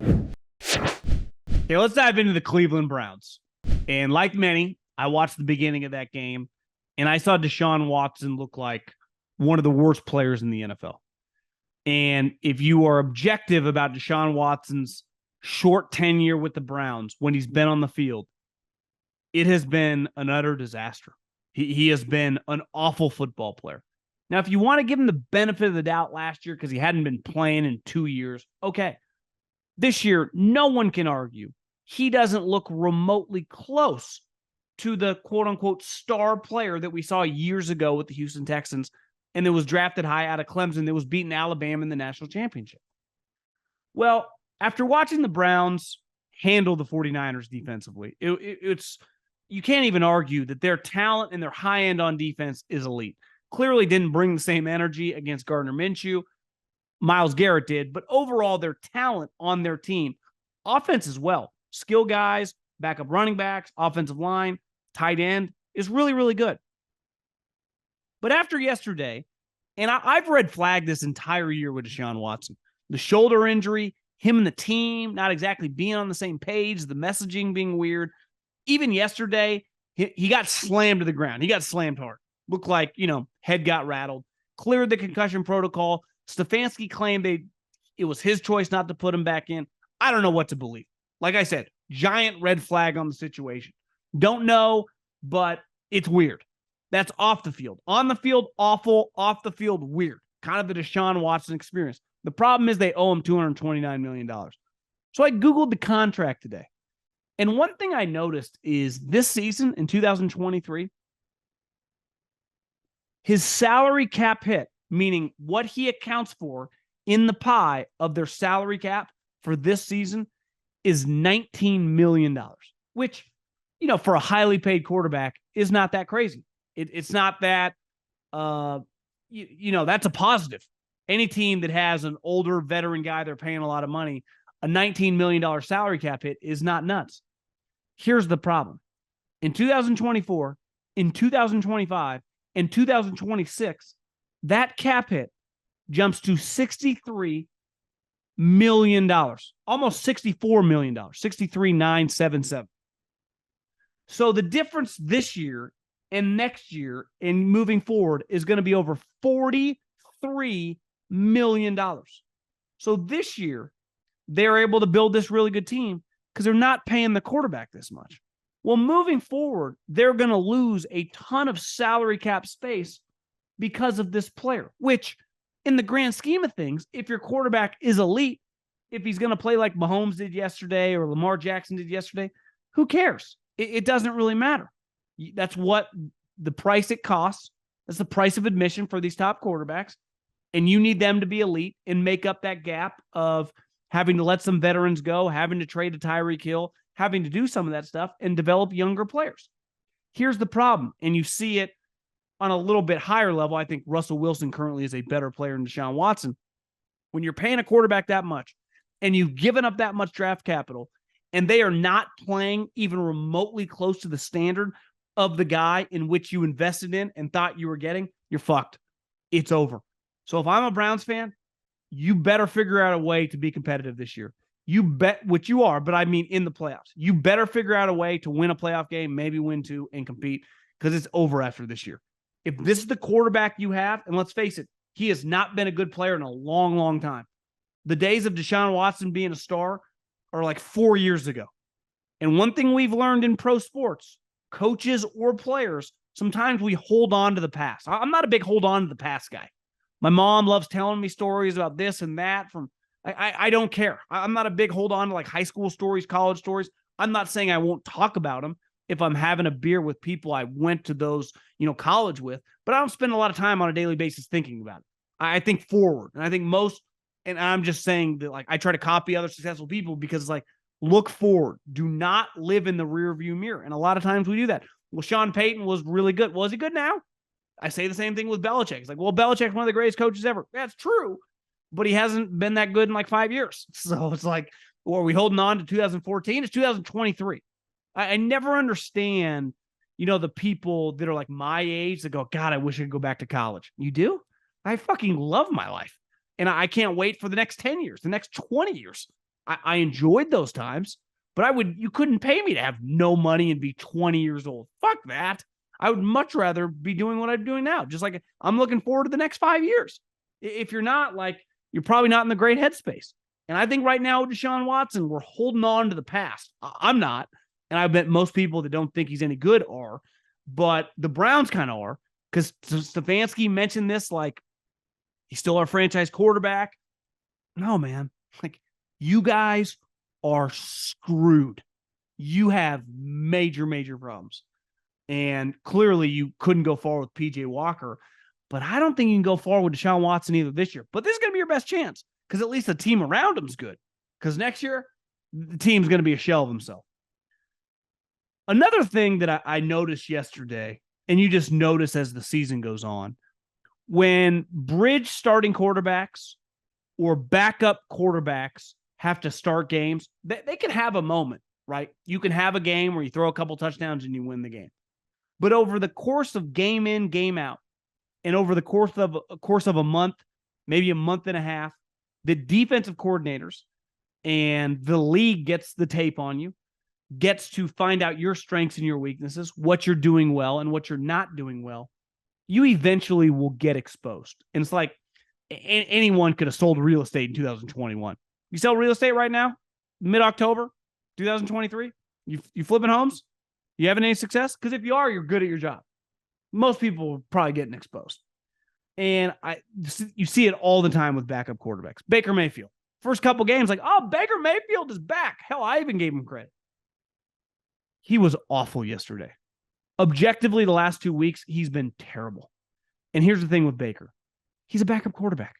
Okay, let's dive into the Cleveland Browns. And like many, I watched the beginning of that game, and I saw Deshaun Watson look like one of the worst players in the NFL. And if you are objective about Deshaun Watson's short tenure with the Browns when he's been on the field, it has been an utter disaster. He has been an awful football player. Now, if you want to give him the benefit of the doubt last year because he hadn't been playing in 2 years, okay. This year, no one can argue he doesn't look remotely close to the quote-unquote star player that we saw years ago with the Houston Texans and that was drafted high out of Clemson that was beating Alabama in the national championship. Well, after watching the Browns handle the 49ers defensively, it's you can't even argue that their talent and their high end on defense is elite. Clearly didn't bring the same energy against Gardner Minshew. Myles Garrett did, but overall their talent on their team, offense as well, skill guys, backup running backs, offensive line, tight end is really, really good. But after yesterday, and I've red flagged this entire year with Deshaun Watson, the shoulder injury, him and the team not exactly being on the same page, the messaging being weird. Even yesterday, he got slammed to the ground. He got slammed hard. Looked like, head got rattled. Cleared the concussion protocol. Stefanski claimed it was his choice not to put him back in. I don't know what to believe. Like I said, giant red flag on the situation. Don't know, but it's weird. That's off the field. On the field, awful. Off the field, weird. Kind of the Deshaun Watson experience. The problem is they owe him $229 million. So I Googled the contract today. And one thing I noticed is this season in 2023, his salary cap hit, meaning what he accounts for in the pie of their salary cap for this season, is $19 million, which, for a highly paid quarterback is not that crazy. It's not that, that's a positive. Any team that has an older veteran guy they're paying a lot of money, a $19 million salary cap hit is not nuts. Here's the problem. In 2024, in 2025, and 2026, that cap hit jumps to $63 million, almost $64 million, $63,977. So the difference this year and next year and moving forward is going to be over $43 million. So this year, they're able to build this really good team because they're not paying the quarterback this much. Well, moving forward, they're going to lose a ton of salary cap space because of this player, which in the grand scheme of things, if your quarterback is elite, if he's going to play like Mahomes did yesterday or Lamar Jackson did yesterday, who cares? It doesn't really matter. That's what the price it costs. That's the price of admission for these top quarterbacks. And you need them to be elite and make up that gap of having to let some veterans go, having to trade to Tyreek Hill, having to do some of that stuff and develop younger players. Here's the problem, and you see it on a little bit higher level. I think Russell Wilson currently is a better player than Deshaun Watson. When you're paying a quarterback that much and you've given up that much draft capital and they are not playing even remotely close to the standard of the guy in which you invested in and thought you were getting, you're fucked. It's over. So if I'm a Browns fan, you better figure out a way to be competitive this year. You bet what you are, but I mean in the playoffs. You better figure out a way to win a playoff game, maybe win two, and compete because it's over after this year. If this is the quarterback you have, and let's face it, he has not been a good player in a long, long time. The days of Deshaun Watson being a star are like 4 years ago. And one thing we've learned in pro sports, coaches or players, sometimes we hold on to the past. I'm not a big hold on to the past guy. My mom loves telling me stories about this and that from I don't care. I'm not a big hold on to like high school stories, college stories. I'm not saying I won't talk about them if I'm having a beer with people I went to those, college with, but I don't spend a lot of time on a daily basis thinking about it. I think forward. And I think most, and I'm just saying that like I try to copy other successful people because it's like, look forward. Do not live in the rear view mirror. And a lot of times we do that. Well, Sean Payton was really good. Was he good now? I say the same thing with Belichick. It's like, well, Belichick's one of the greatest coaches ever. That's true. But he hasn't been that good in like 5 years. So it's like, or are we holding on to 2014? It's 2023. I never understand, the people that are like my age that go, God, I wish I could go back to college. You do? I fucking love my life. And I can't wait for the next 10 years, the next 20 years. I enjoyed those times, but you couldn't pay me to have no money and be 20 years old. Fuck that. I would much rather be doing what I'm doing now. Just like I'm looking forward to the next 5 years. If you're not, like, you're probably not in the great headspace. And I think right now with Deshaun Watson, we're holding on to the past. I'm not. And I bet most people that don't think he's any good are. But the Browns kind of are. Because Stefanski mentioned this, like, he's still our franchise quarterback. No, man. Like, you guys are screwed. You have major, major problems. And clearly you couldn't go forward with PJ Walker. But I don't think you can go forward with Deshaun Watson either this year. But this is going to be your best chance because at least the team around him is good. Because next year, the team's going to be a shell of himself. Another thing that I noticed yesterday, and you just notice as the season goes on, when bridge starting quarterbacks or backup quarterbacks have to start games, they can have a moment, right? You can have a game where you throw a couple touchdowns and you win the game. But over the course of game in, game out, and over the course of a month, maybe a month and a half, the defensive coordinators and the league gets the tape on you, gets to find out your strengths and your weaknesses, what you're doing well and what you're not doing well. You eventually will get exposed. And it's like anyone could have sold real estate in 2021. You sell real estate right now, mid-October, 2023, you flipping homes? You having any success? Because if you are, you're good at your job. Most people are probably getting exposed. And you see it all the time with backup quarterbacks. Baker Mayfield. First couple games, like, oh, Baker Mayfield is back. Hell, I even gave him credit. He was awful yesterday. Objectively, the last 2 weeks, he's been terrible. And here's the thing with Baker. He's a backup quarterback.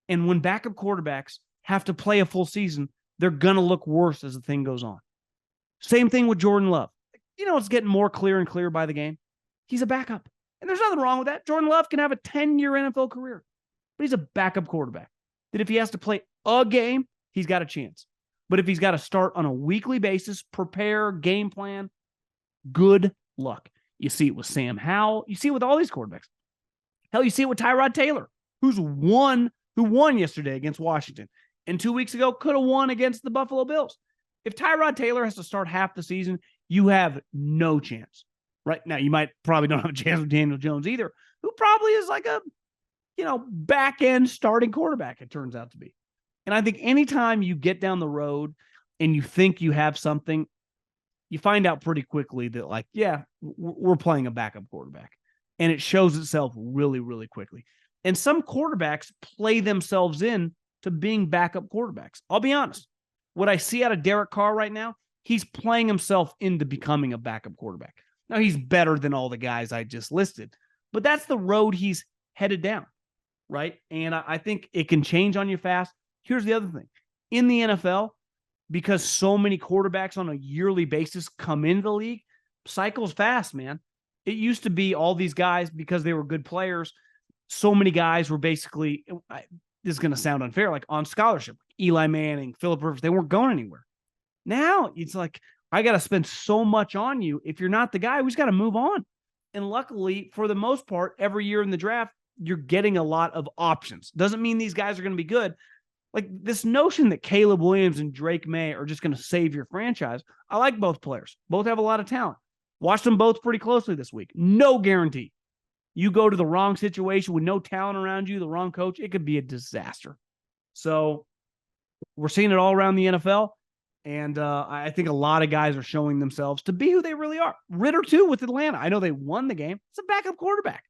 And when backup quarterbacks have to play a full season, they're going to look worse as the thing goes on. Same thing with Jordan Love. You know, it's getting more clear and clear by the game. He's a backup. And there's nothing wrong with that. Jordan Love can have a 10-year NFL career. But he's a backup quarterback. That if he has to play a game, he's got a chance. But if he's got to start on a weekly basis, prepare, game plan, good luck. You see it with Sam Howell. You see it with all these quarterbacks. Hell, you see it with Tyrod Taylor, who won yesterday against Washington. And 2 weeks ago, could have won against the Buffalo Bills. If Tyrod Taylor has to start half the season, you have no chance. Right now, you might probably don't have a chance with Daniel Jones either, who probably is like a, back-end starting quarterback, it turns out to be. And I think anytime you get down the road and you think you have something, you find out pretty quickly that, like, yeah, we're playing a backup quarterback. And it shows itself really, really quickly. And some quarterbacks play themselves in to being backup quarterbacks. I'll be honest. What I see out of Derek Carr right now, he's playing himself into becoming a backup quarterback. Now, he's better than all the guys I just listed, but that's the road he's headed down, right? And I think it can change on you fast. Here's the other thing. In the NFL, because so many quarterbacks on a yearly basis come into the league, cycles fast, man. It used to be all these guys, because they were good players, so many guys were basically, this is going to sound unfair, like on scholarship. Eli Manning, Phillip Rivers, they weren't going anywhere. Now it's like, I got to spend so much on you. If you're not the guy, we just got to move on. And luckily, for the most part, every year in the draft, you're getting a lot of options. Doesn't mean these guys are going to be good. Like, this notion that Caleb Williams and Drake May are just going to save your franchise. I like both players. Both have a lot of talent. Watched them both pretty closely this week. No guarantee. You go to the wrong situation with no talent around you, the wrong coach, it could be a disaster. So we're seeing it all around the NFL. And I think a lot of guys are showing themselves to be who they really are. Ritter, too, with Atlanta. I know they won the game. It's a backup quarterback,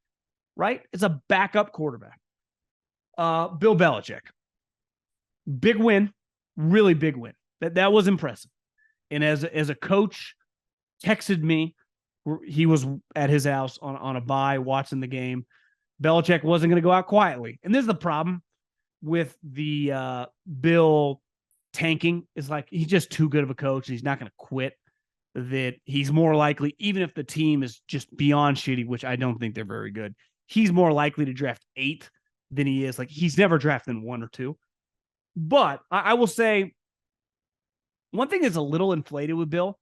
right? It's a backup quarterback. Bill Belichick. Big win. Really big win. That was impressive. And as a coach, texted me. He was at his house on a bye watching the game. Belichick wasn't going to go out quietly. And this is the problem with the Bill tanking, is like, he's just too good of a coach. And he's not going to quit. That he's more likely, even if the team is just beyond shitty, which I don't think they're very good, he's more likely to draft 8 than he is. Like, he's never drafted 1 or 2. But I will say one thing that's a little inflated with Bill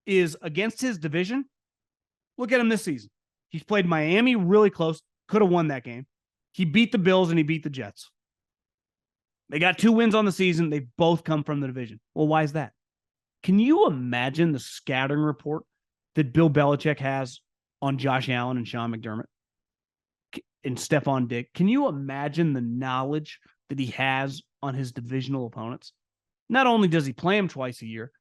is against his division. Look at him this season. He's played Miami really close. Could have won that game. He beat the Bills and he beat the Jets. They got 2 wins on the season. They've both come from the division. Well, why is that? Can you imagine the scattering report that Bill Belichick has on Josh Allen and Sean McDermott and Stephon Diggs? Can you imagine the knowledge that he has on his divisional opponents? Not only does he play them twice a year,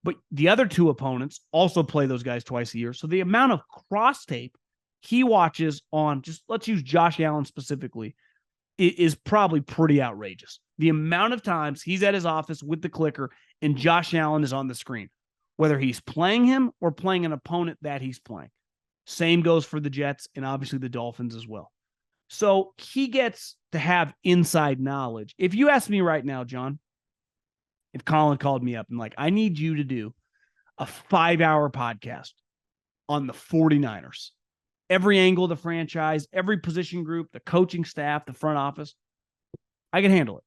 but the other 2 opponents also play those guys twice a year. So the amount of cross tape he watches on, just let's use Josh Allen specifically, is probably pretty outrageous. The amount of times he's at his office with the clicker and Josh Allen is on the screen, whether he's playing him or playing an opponent that he's playing. Same goes for the Jets and obviously the Dolphins as well. So he gets to have inside knowledge. If you ask me right now, John, if Colin called me up and like, I need you to do a 5-hour podcast on the 49ers, every angle of the franchise, every position group, the coaching staff, the front office, I can handle it.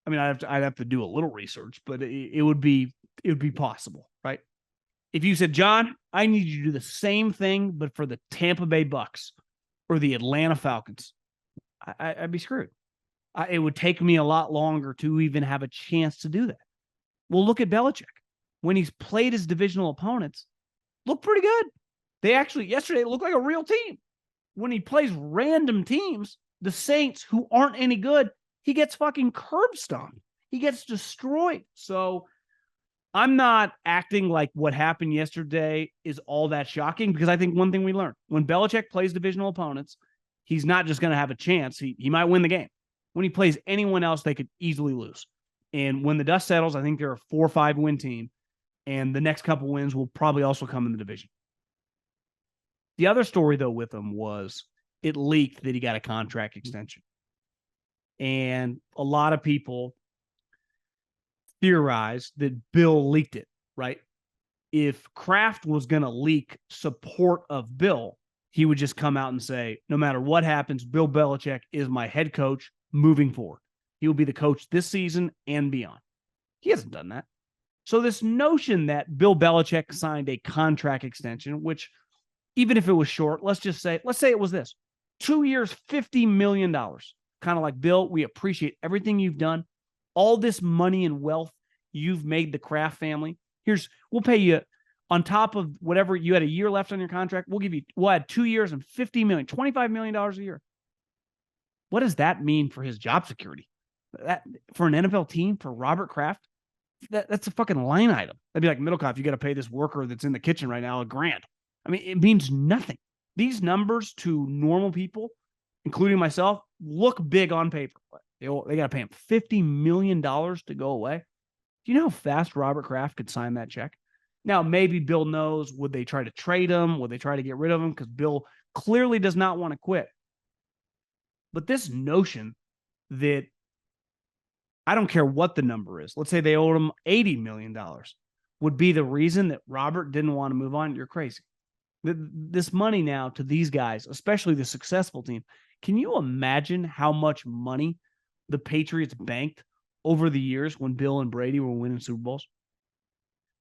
I mean, I'd have to do a little research, but it would be possible, right? If you said, John, I need you to do the same thing, but for the Tampa Bay Bucks or the Atlanta Falcons, I'd be screwed. It would take me a lot longer to even have a chance to do that. Well, look at Belichick. When he's played his divisional opponents, look pretty good. They actually, yesterday, looked like a real team. When he plays random teams, the Saints, who aren't any good, he gets fucking curb stomped. He gets destroyed. So I'm not acting like what happened yesterday is all that shocking, because I think one thing we learned, when Belichick plays divisional opponents, he's not just going to have a chance. He might win the game. When he plays anyone else, they could easily lose. And when the dust settles, I think they're a 4 or 5 win team. And the next couple wins will probably also come in the division. The other story, though, with him was it leaked that he got a contract extension. And a lot of people theorized that Bill leaked it, right? If Kraft was going to leak support of Bill, he would just come out and say, no matter what happens, Bill Belichick is my head coach moving forward. He will be the coach this season and beyond. He hasn't done that. So this notion that Bill Belichick signed a contract extension, which even if it was short, let's say it was this, 2 years, $50 million. Kind of like, Bill, we appreciate everything you've done. All this money and wealth you've made the Kraft family. We'll pay you on top of whatever you had a year left on your contract. We'll add 2 years and $50 million, $25 million a year. What does that mean for his job security? That for an NFL team, for Robert Kraft, that's a fucking line item. That'd be like, Middlekauff, you got to pay this worker that's in the kitchen right now $1,000. I mean, it means nothing. These numbers to normal people, including myself, look big on paper. They got to pay him $50 million to go away. Do you know how fast Robert Kraft could sign that check? Now, maybe Bill knows, would they try to trade him? Would they try to get rid of him? Because Bill clearly does not want to quit. But this notion that, I don't care what the number is, let's say they owed him $80 million, would be the reason that Robert didn't want to move on, you're crazy. This money now to these guys, especially the successful team, can you imagine how much money the Patriots banked over the years when Bill and Brady were winning Super Bowls?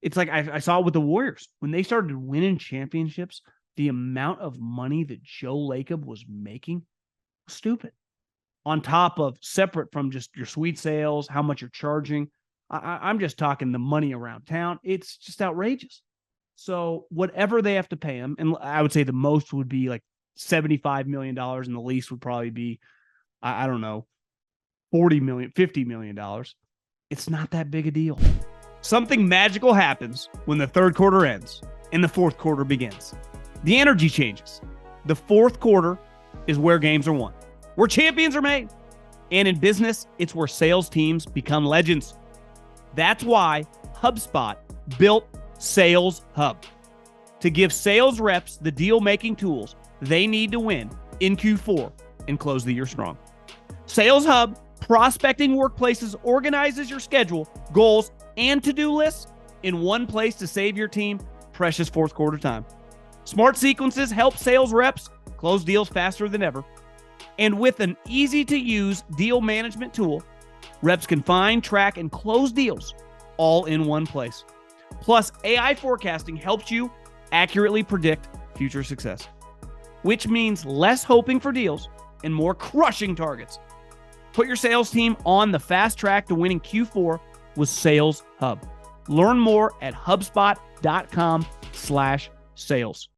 It's like I saw it with the Warriors. When they started winning championships, the amount of money that Joe Lacob was making was stupid. On top of, separate from just your suite sales, how much you're charging. I'm just talking the money around town. It's just outrageous. So whatever they have to pay him, and I would say the most would be like $75 million, and the least would probably be, I don't know, $40 million, $50 million. It's not that big a deal. Something magical happens when the third quarter ends and the fourth quarter begins. The energy changes. The fourth quarter is where games are won, where champions are made. And in business, it's where sales teams become legends. That's why HubSpot built Sales Hub, to give sales reps the deal-making tools they need to win in Q4 and close the year strong. Sales Hub, prospecting workplaces, organizes your schedule, goals, and to-do lists in one place to save your team precious fourth quarter time. Smart sequences help sales reps close deals faster than ever. And with an easy-to-use deal management tool, reps can find, track, and close deals all in one place. Plus, AI forecasting helps you accurately predict future success, which means less hoping for deals and more crushing targets. Put your sales team on the fast track to winning Q4 with Sales Hub. Learn more at HubSpot.com/sales.